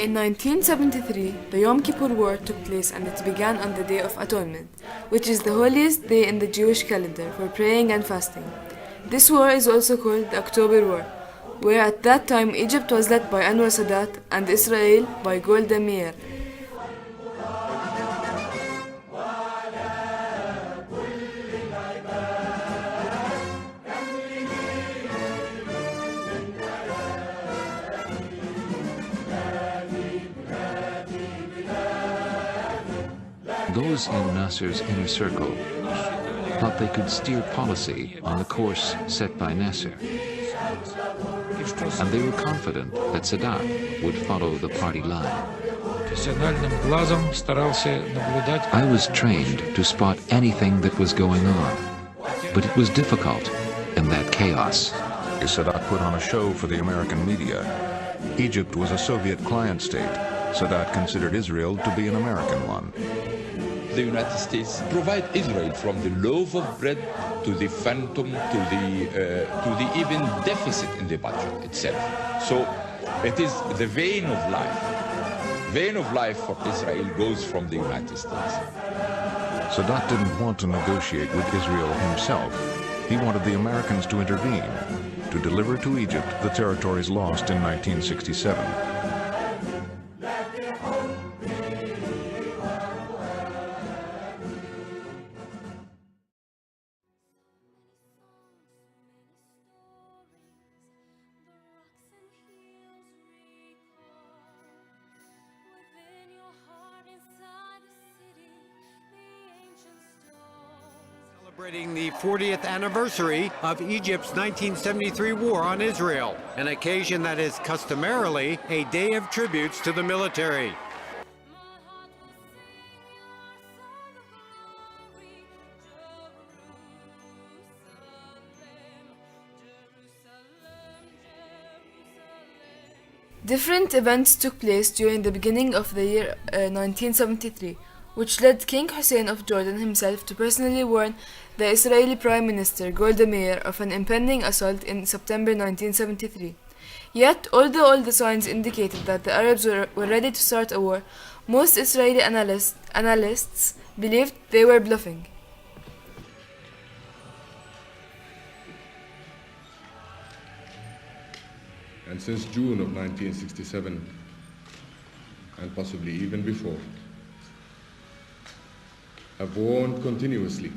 In 1973, the Yom Kippur War took place and it began on the Day of Atonement, which is the holiest day in the Jewish calendar for praying and fasting. This war is also called the October War, where at that time Egypt was led by Anwar Sadat and Israel by Golda Meir. Those in Nasser's inner circle thought they could steer policy on the course set by Nasser, and they were confident that Sadat would follow the party line. I was trained to spot anything that was going on, but it was difficult in that chaos. Sadat put on a show for the American media. Egypt was a Soviet client state. Sadat considered Israel to be an American one. The United States provide Israel from the loaf of bread to the phantom to the even deficit in the budget itself. So it is the vein of life. Vein of life for Israel goes from the United States. Sadat didn't want to negotiate with Israel himself. He wanted the Americans to intervene, to deliver to Egypt the territories lost in 1967. Celebrating the 40th anniversary of Egypt's 1973 war on Israel, an occasion that is customarily a day of tributes to the military. Different events took place during the beginning of the year 1973, which led King Hussein of Jordan himself to personally warn the Israeli Prime Minister Golda Meir of an impending assault in September 1973. Yet, although all the signs indicated that the Arabs were ready to start a war, most Israeli analysts believed they were bluffing. And since June of 1967, and possibly even before, have warned continuously,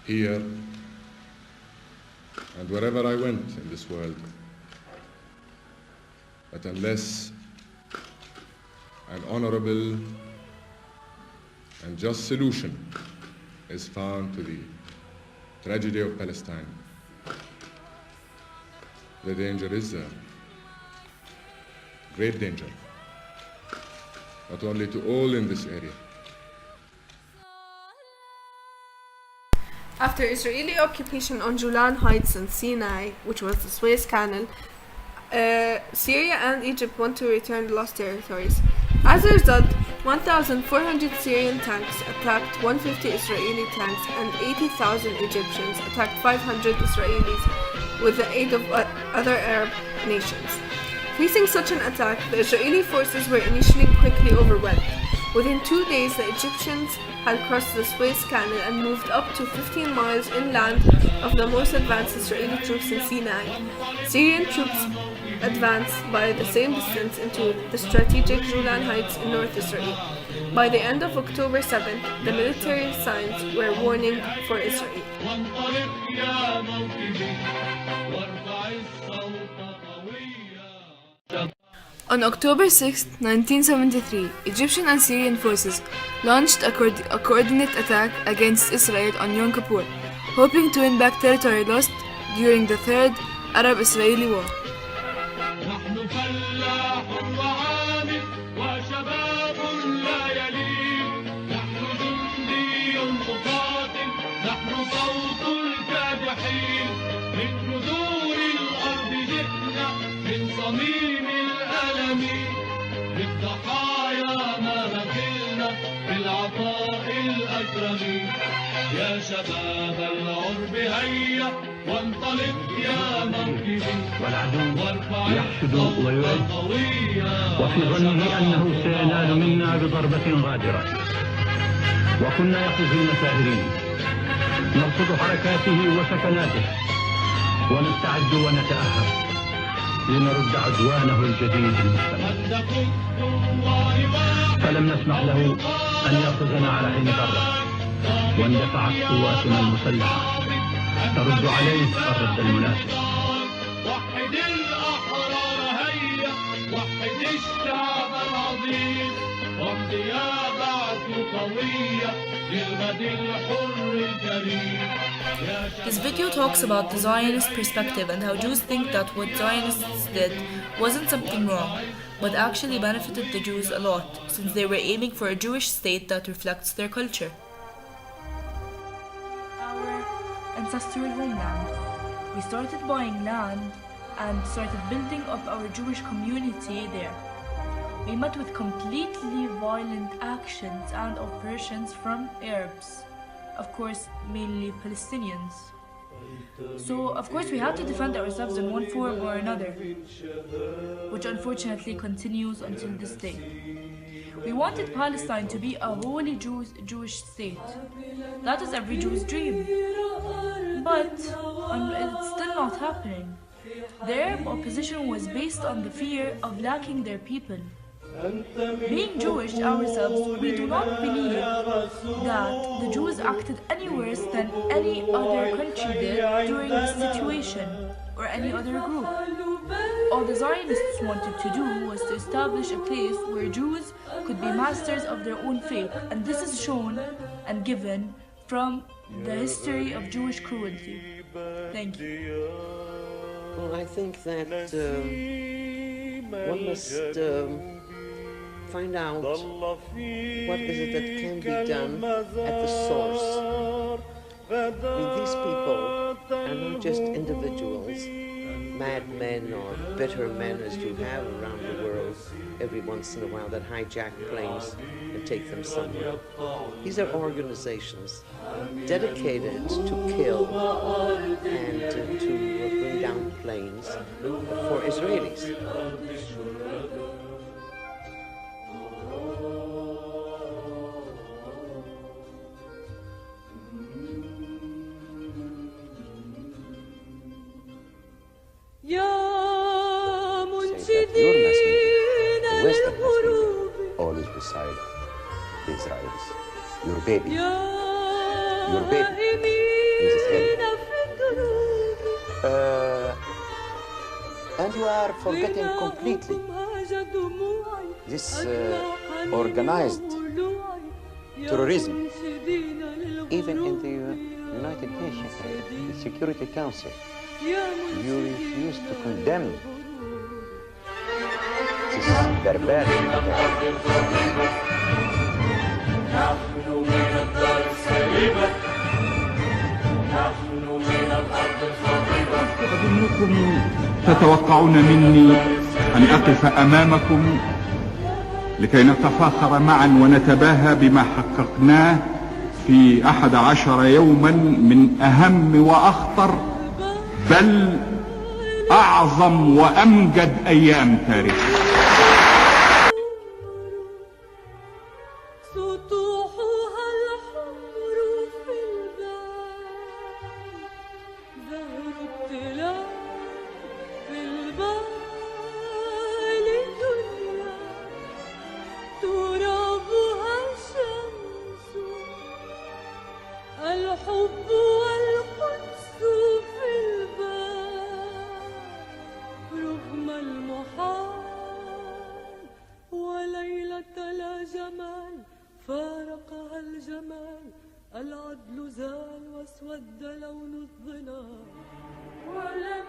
here and wherever I went in this world, that unless an honorable and just solution is found to the tragedy of Palestine, the danger is there, great danger, not only to all in this area. After Israeli occupation on Golan Heights and Sinai, which was the Suez Canal, Syria and Egypt want to return lost territories. As a result, 1,400 Syrian tanks attacked 150 Israeli tanks and 80,000 Egyptians attacked 500 Israelis with the aid of other Arab nations. Facing such an attack, the Israeli forces were initially quickly overwhelmed. Within 2 days, the Egyptians had crossed the Suez Canal and moved up to 15 miles inland of the most advanced Israeli troops in Sinai. Syrian troops advanced by the same distance into the strategic Golan Heights in North Israel. By the end of October 7th, the military signs were warning for Israel. On October 6, 1973, Egyptian and Syrian forces launched a coordinate attack against Israel on Yom Kippur, hoping to win back territory lost during the Third Arab-Israeli War. يا شباب العرب هيا والعدو يحشد ويعد وفي ظنه أنه سينال منا بضربة غادرة، وكنا يقظين ساهرين نرصد حركاته وسكناته ونستعد ونتأهب لنرد عدوانه الجديد المستمر. فلم نسمح له أن يأخذنا على حين ضربة، واندفعت قواتنا المسلحة ترد عليه الرد المناسب. وحد الأحرار هيا، وحد الشعب العظيم، وامضي يا بعث قوية للغد الحر الكريم. This video talks about the Zionist perspective and how Jews think that what Zionists did wasn't something wrong, but actually benefited the Jews a lot, since they were aiming for a Jewish state that reflects their culture. Our ancestral homeland. We started buying land and started building up our Jewish community there. We met with completely violent actions and oppressions from Arabs. Of course, mainly Palestinians. So, of course, we had to defend ourselves in one form or another, which unfortunately continues until this day. We wanted Palestine to be a wholly Jewish state. That is every Jew's dream. But it's still not happening. The Arab opposition was based on the fear of lacking their people. Being Jewish ourselves, we do not believe that the Jews acted any worse than any other country did during this situation, or any other group. All the Zionists wanted to do was to establish a place where Jews could be masters of their own fate, and this is shown and given from the history of Jewish cruelty. Thank you. Well, I think that one must find out what is it that can be done at the source. I mean, these people are not just individuals, madmen or bitter men as you have around the world every once in a while that hijack planes and take them somewhere. These are organizations dedicated to kill and to bring down planes for Israelis. The Western hemisphere always beside the Israelis. Your baby in this area. And you are forgetting completely this organized terrorism, even in the United Nations, the Security Council. You refuse to condemn this barbaric أظنكم تتوقعون مني أن أقف أمامكم لكي نتفاخر معا ونتباهى بما حققناه في 11 يوما من أهم وأخطر بل أعظم وأمجد أيام تاريخ. الحب والقدس في البال رغم المحال وليلة لا جمال فارقها الجمال العدل زال واسود لون الظلال ولم